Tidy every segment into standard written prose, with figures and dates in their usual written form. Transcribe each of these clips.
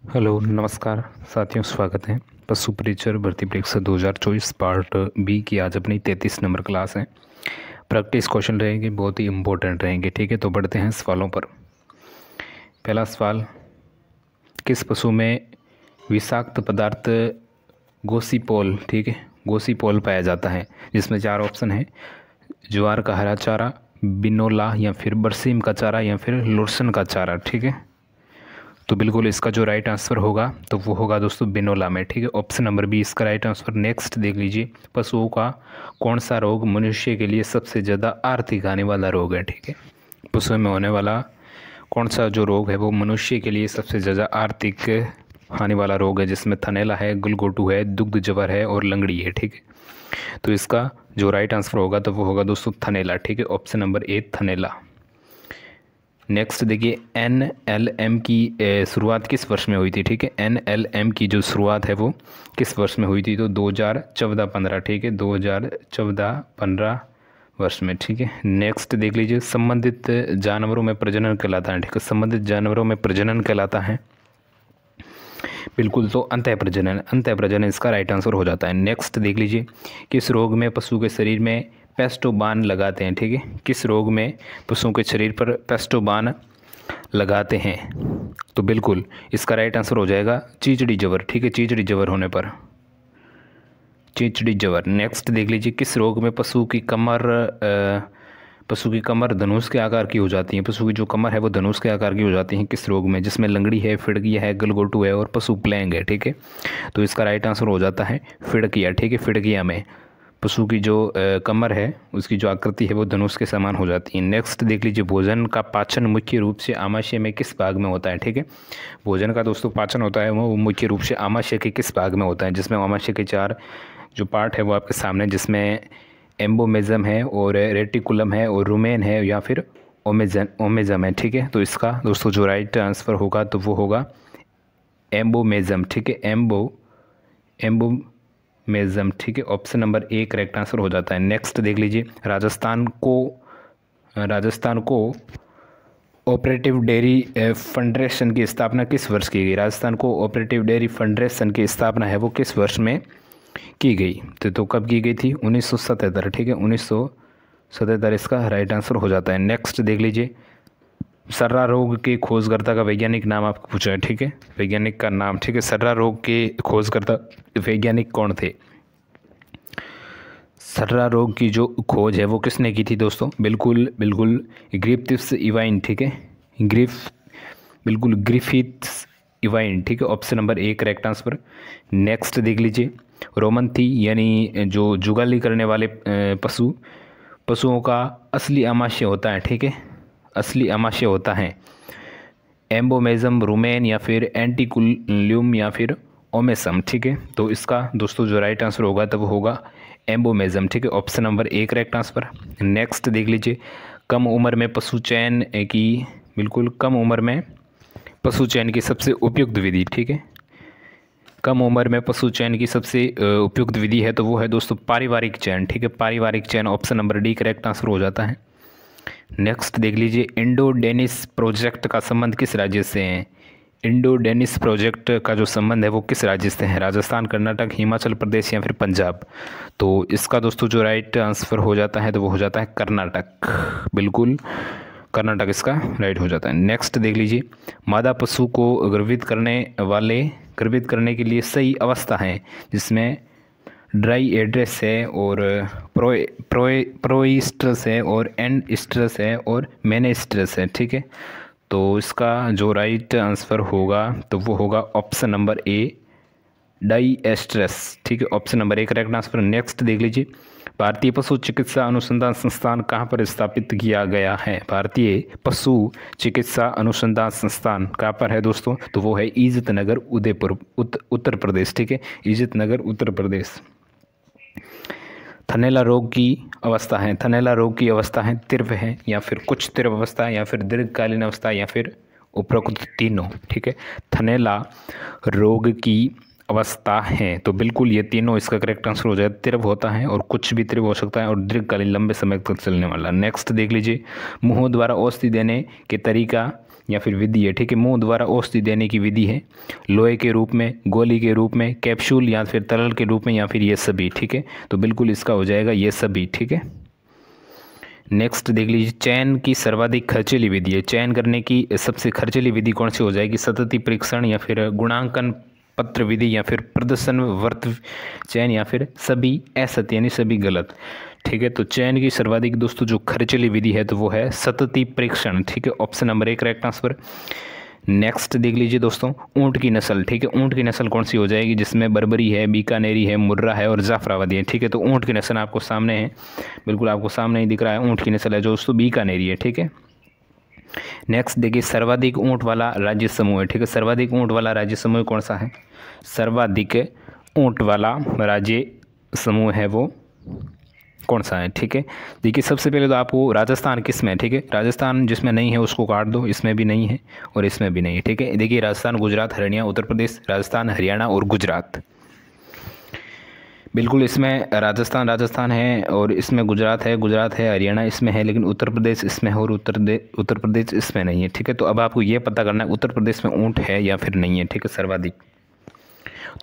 Hello नमस्कार साथियों, स्वागत है पशु परिचर भर्ती परीक्षा 2024 पार्ट बी की। आज अपनी 33 नंबर क्लास है। प्रैक्टिस क्वेश्चन रहेंगे, बहुत ही इम्पोर्टेंट रहेंगे। ठीक है, तो बढ़ते हैं सवालों पर। पहला सवाल, किस पशु में विषाक्त पदार्थ गोसीपोल, ठीक है, गोसीपोल पाया जाता है? जिसमें 4 ऑप्शन है: ज्वार का हरा चारा, बिनोला, या फिर बरसीम का चारा, या फिर लोरसन का चारा। ठीक है, तो बिल्कुल इसका जो राइट आंसर होगा तो वो होगा दोस्तों बिनोला में। ठीक है, ऑप्शन नंबर बी इसका राइट आंसर। नेक्स्ट देख लीजिए, पशुओं का कौन सा रोग मनुष्य के लिए सबसे ज़्यादा आर्थिक आने वाला रोग है? ठीक है, पशुओं में होने वाला कौन सा जो रोग है वो मनुष्य के लिए सबसे ज़्यादा आर्थिक आने वाला रोग है? जिसमें थनैला है, गलघोटू है, दुग्ध जवर है और लंगड़ी है। ठीक है, तो इसका जो राइट आंसर होगा तो वो होगा दोस्तों थनैला। ठीक है, ऑप्शन नंबर ए थनैला। नेक्स्ट देखिए, NLM की शुरुआत किस वर्ष में हुई थी? ठीक है, NLM की जो शुरुआत है वो किस वर्ष में हुई थी? तो 2014-15। ठीक है, 2014-15 वर्ष में। ठीक है, नेक्स्ट देख लीजिए, संबंधित जानवरों में प्रजनन कहलाता है। ठीक है, संबंधित जानवरों में प्रजनन कहलाता है बिल्कुल, तो अंतः प्रजनन इसका राइट आंसर हो जाता है। नेक्स्ट देख लीजिए, किस रोग में पशु के शरीर में पेस्टोबान लगाते हैं? ठीक है, किस रोग में पशुओं के शरीर पर पेस्टोबान लगाते हैं? तो बिल्कुल इसका राइट आंसर हो जाएगा चीचड़ी जवर। ठीक है, चीचड़ी जवर होने पर चीचड़ी जवर। नेक्स्ट देख लीजिए, किस रोग में पशु की कमर धनुष के आकार की हो जाती है? पशु की जो कमर है वो धनुष के आकार की हो जाती है किस रोग में? जिसमें लंगड़ी है, फिड़किया है, गलघोटू है और पशु प्लेंग है। ठीक है, तो इसका राइट आंसर हो जाता है फिड़किया। ठीक है, फिड़किया में पशु की जो कमर है उसकी जो आकृति है वो धनुष के समान हो जाती है। नेक्स्ट देख लीजिए, भोजन का पाचन मुख्य रूप से आमाशय में किस भाग में होता है? ठीक है, भोजन का दोस्तों पाचन होता है वो मुख्य रूप से आमाशय के किस भाग में होता है? जिसमें आमाशय के 4 जो पार्ट है वो आपके सामने, जिसमें एम्बोमेजम है और रेटिकुलम है और रुमेन है या फिर ओमेजम है। ठीक है, तो इसका दोस्तों जो राइट आंसर होगा तो वो होगा एम्बोमेजम। ठीक है, एम्बोमेजम। ठीक है, option number A correct answer हो जाता है। नेक्स्ट देख लीजिए, Rajasthan co operative dairy federation की स्थापना किस वर्ष की गई? Rajasthan co operative dairy federation की स्थापना है वो किस वर्ष में की गई? तो कब की गई थी? 1977। ठीक है, 1977 इसका राइट आंसर हो जाता है। नेक्स्ट देख लीजिए, सर्रा रोग के खोजकर्ता का वैज्ञानिक नाम आपको पूछा है। ठीक है, वैज्ञानिक का नाम। ठीक है, सर्रा रोग के खोजकर्ता वैज्ञानिक कौन थे? सर्रा रोग की जो खोज है वो किसने की थी दोस्तों? बिल्कुल ग्रिफिथ्स इवाइन। ठीक है, ग्रिफिथ्स इवाइन। ठीक है, option number A correct answer. Next देख लीजिए, रोमन थी यानी जो जुगाली करने वाले पशुओं का असली आमाशय होता है। ठीक है, असली आमाशय होता है एम्बोमेजम, रुमेन या फिर एंटिकुल्यूम या फिर ओमेसम। ठीक है, तो इसका दोस्तों जो राइट आंसर होगा तो वो होगा एम्बोमेजम। ठीक है, option number A correct answer. Next देख लीजिए, कम उम्र में पशु चयन की सबसे उपयुक्त विधि। ठीक है, कम उम्र में पशु चयन की सबसे उपयुक्त विधि है तो वो है दोस्तों पारिवारिक चयन। ठीक है, पारिवारिक चयन, option number D correct answer हो जाता है। नेक्स्ट देख लीजिए, इंडो डेनिस प्रोजेक्ट का संबंध किस राज्य से है? इंडो डेनिस प्रोजेक्ट का जो संबंध है वो किस राज्य से है? राजस्थान, कर्नाटक, हिमाचल प्रदेश या फिर पंजाब? तो इसका दोस्तों जो राइट आंसर हो जाता है तो वो हो जाता है कर्नाटक। बिल्कुल कर्नाटक इसका राइट हो जाता है। नेक्स्ट देख लीजिए, मादा पशु को गर्भित करने के लिए सही अवस्था है जिसमें ड्राई एड्रेस है और प्रोइस्ट्रस है और एंड स्ट्रस है और मेनेस्ट्रस है। ठीक है, तो इसका जो राइट आंसर होगा तो वो होगा option number A diestrus. ठीक है, option number A correct answer. Next देख लीजिए, भारतीय पशु चिकित्सा अनुसंधान संस्थान कहाँ पर स्थापित किया गया है? भारतीय पशु चिकित्सा अनुसंधान संस्थान कहाँ पर है दोस्तों? तो वो है इज्जत नगर, उदयपुर, उत्तर प्रदेश। ठीक है, इज्जत नगर, उत्तर प्रदेश। थनैला रोग की अवस्था है तीव्र है या फिर कुछ तीव्र अवस्था या फिर दीर्घकालीन अवस्था या फिर उपरोक्त तीनों। ठीक है, थनैला रोग की अवस्था है तो बिल्कुल ये तीनों इसका करेक्ट आंसर हो जाए। तीव्र होता है और कुछ भी तीव्र हो सकता है और दीर्घकालीन लंबे समय तक चलने वाला। नेक्स्ट देख लीजिए, मुंह द्वारा औषधि देने के तरीका या फिर विधि है, ठीक है। मुंह द्वारा औषधि देने की विधि है, लोहे के रूप में, गोली के रूप में, कैप्सूल या फिर तरल के रूप में, या फिर ये सभी, ठीक है। तो बिल्कुल इसका हो जाएगा ये सभी, ठीक है। नेक्स्ट देख लीजिए, चयन की सर्वाधिक खर्चीली विधि है। चयन करने की सबसे खर्चीली विधि कौन सी हो जाएगी? सतती परीक्षण या फिर गुणांकन पत्र विधि या फिर प्रदर्शन वर्त चयन या फिर सभी असत्य यानी सभी गलत, ठीक है। तो चयन की सर्वाधिक दोस्तों जो खर्चीली विधि है तो वो है सतती परीक्षण, ठीक है। Option number 1 correct answer. Next देख लीजिए दोस्तों, ऊंट की नस्ल, ठीक है। ऊंट की नस्ल कौन सी हो जाएगी? जिसमें बर्बरी है, बीकानेरी है, मुर्रा है और जाफराबादी है, ठीक है। तो ऊंट की नस्ल आपको सामने है, बिल्कुल आपको सामने ही दिख रहा है। ऊंट की नस्ल है जो दोस्तों बीकानेरी है, ठीक है। नेक्स्ट देखिए, सर्वाधिक ऊंट वाला राज्य समूह है, ठीक है। सर्वाधिक ऊंट वाला राज्य समूह कौन सा है? सर्वाधिक ऊंट वाला राज्य समूह है वो कौन सा है, ठीक है। देखिए सबसे पहले तो आपको राजस्थान किस में है, ठीक है। राजस्थान जिसमें नहीं है उसको काट दो, इसमें भी नहीं है और इसमें भी नहीं है, ठीक है। देखिए राजस्थान, गुजरात, हरियाणा, उत्तर प्रदेश, राजस्थान, हरियाणा और गुजरात, बिल्कुल इसमें राजस्थान है और इसमें गुजरात है, हरियाणा इसमें है, लेकिन उत्तर प्रदेश इसमें है और उत्तर प्रदेश इसमें नहीं है, ठीक है। तो अब आपको ये पता करना है उत्तर प्रदेश में ऊंट है या फिर नहीं है, ठीक है, सर्वाधिक।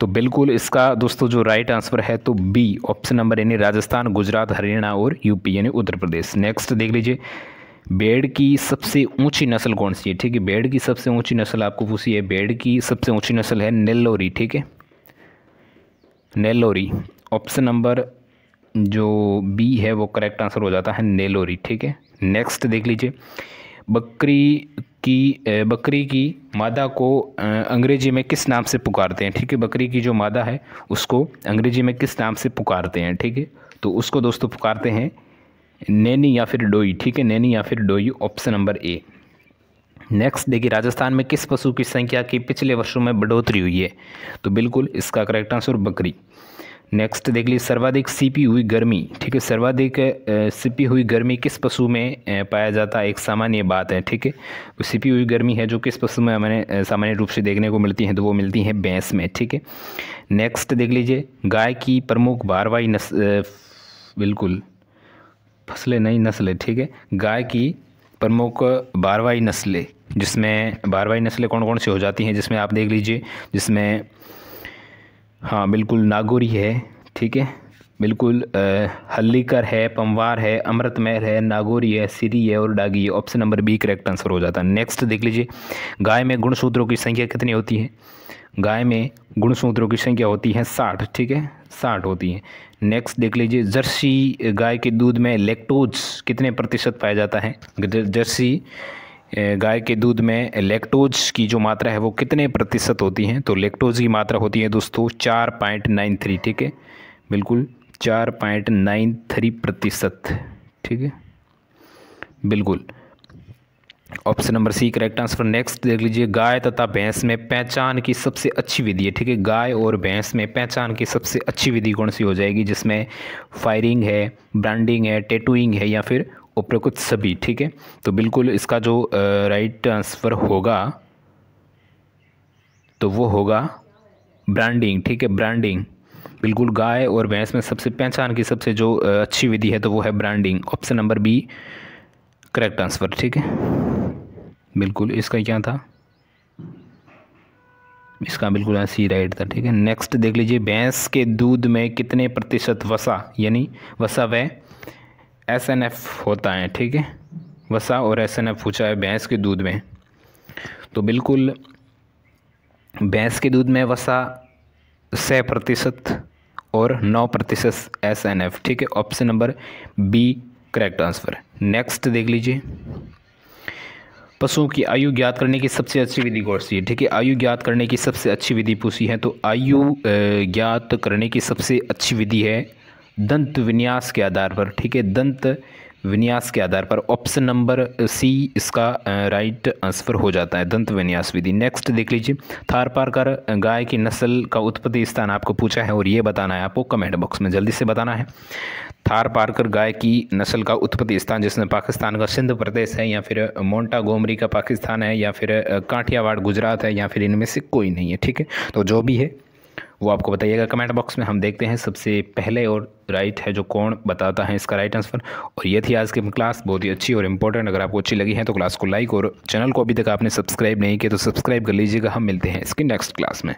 तो बिल्कुल इसका दोस्तों जो राइट आंसर है तो बी ऑप्शन नंबर यानी राजस्थान, गुजरात, हरियाणा और यूपी यानी उत्तर प्रदेश। नेक्स्ट देख लीजिए, भेड़ की सबसे ऊंची नस्ल कौन सी है, ठीक है। भेड़ की सबसे ऊंची नस्ल आपको पूछी है, भेड़ की सबसे ऊंची नस्ल है नेल्लोरी, ठीक है, नेल्लोरी। ऑप्शन नंबर जो बी है वो करेक्ट आंसर हो जाता है नेल्लोरी, ठीक है। नेक्स्ट देख लीजिए, बकरी की मादा को अंग्रेजी में किस नाम से पुकारते हैं, ठीक है। बकरी की जो मादा है उसको अंग्रेजी में किस नाम से पुकारते हैं, ठीक है। तो उसको दोस्तों पुकारते हैं नैनी या फिर डोई, ठीक है, नैनी या फिर डोई, ऑप्शन नंबर ए। नेक्स्ट देखिए, राजस्थान में किस पशु की संख्या की पिछले वर्षों में बढ़ोतरी हुई है? तो बिल्कुल इसका करेक्ट आंसर बकरी। नेक्स्ट देख लीजिए, सर्वाधिक सिपी हुई गर्मी, ठीक है। सर्वाधिक सिपी हुई गर्मी किस पशु में पाया जाता है? एक सामान्य बात है, ठीक है। तो सिपी हुई गर्मी है जो किस पशु में हमें सामान्य रूप से देखने को मिलती है? तो वो मिलती है भैंस में, ठीक है। नेक्स्ट देख लीजिए, गाय की प्रमुख भारवाही नस्ल, बिल्कुल फसलें नहीं नस्लें, ठीक है। गाय की प्रमुख भारवाही नस्लें, जिसमें भारवाही नस्लें कौन कौन सी हो जाती हैं? जिसमें आप देख लीजिए, जिसमें हाँ बिल्कुल नागौरी है, ठीक है, बिल्कुल हल्लीकर है, पंवार है, अमृतमहल है, नागौरी है, सिरी है और डागी है, option number B correct answer हो जाता है। नेक्स्ट देख लीजिए, गाय में गुणसूत्रों की संख्या कितनी होती है? गाय में गुणसूत्रों की संख्या होती है 60, ठीक है, 60 होती है। नेक्स्ट देख लीजिए, जर्सी गाय के दूध में लैक्टोज कितने प्रतिशत पाया जाता है? जर्सी गाय के दूध में लैक्टोज की जो मात्रा है वो कितने प्रतिशत होती है? तो लैक्टोज की मात्रा होती है दोस्तों 4.93, ठीक है, बिल्कुल 4.93%, ठीक है, बिल्कुल option number C correct answer. Next देख लीजिए, गाय तथा भैंस में पहचान की सबसे अच्छी विधि है, ठीक है। गाय और भैंस में पहचान की सबसे अच्छी विधि कौन सी हो जाएगी? जिसमें फायरिंग है, ब्रांडिंग है, टैटूइंग है या फिर उपरोक्त सभी, ठीक है। तो बिल्कुल इसका जो राइट आंसर होगा तो वो होगा ब्रांडिंग, ठीक है, ब्रांडिंग। बिल्कुल गाय और भैंस में सबसे पहचान की सबसे जो अच्छी विधि है तो वो है branding, option number B correct answer, ठीक है, बिल्कुल इसका क्या था? इसका बिल्कुल ऐसी राइट था, ठीक है। नेक्स्ट देख लीजिए, भैंस के दूध में कितने प्रतिशत वसा यानी वसा व SNF होता है, ठीक है, वसा और SNF पूछा है भैंस के दूध में। तो बिल्कुल भैंस के दूध में वसा 6% और 9% SNF, ठीक है, option number B correct answer. Next देख लीजिए, पशुओं की आयु ज्ञात करने की सबसे अच्छी विधि कौन सी है? ठीक है, आयु ज्ञात करने की सबसे अच्छी विधि पूछी है तो आयु ज्ञात करने की सबसे अच्छी विधि है दंत विन्यास के आधार पर, ठीक है, दंत विन्यास के आधार पर, ऑप्शन नंबर सी इसका राइट आंसर हो जाता है, दंत विन्यास विधि। नेक्स्ट देख लीजिए, थारपारकर गाय की नस्ल का उत्पत्ति स्थान आपको पूछा है और ये बताना है आपको कमेंट बॉक्स में, जल्दी से बताना है। थारपारकर गाय की नस्ल का उत्पत्ति स्थान जिसमें पाकिस्तान का सिंध प्रदेश है या फिर मोंटागोमरी का पाकिस्तान है या फिर काठियावाड़ गुजरात है या फिर इनमें से कोई नहीं है, ठीक है। तो जो भी है वो आपको बताइएगा कमेंट बॉक्स में। हम देखते हैं सबसे पहले और राइट है जो कौन बताता है इसका राइट आंसर। और ये थी आज की क्लास, बहुत ही अच्छी और इंपॉर्टेंट। अगर आपको अच्छी लगी है तो क्लास को लाइक और चैनल को अभी तक आपने सब्सक्राइब नहीं किया तो सब्सक्राइब कर लीजिएगा। हम मिलते हैं इसकी नेक्स्ट क्लास में।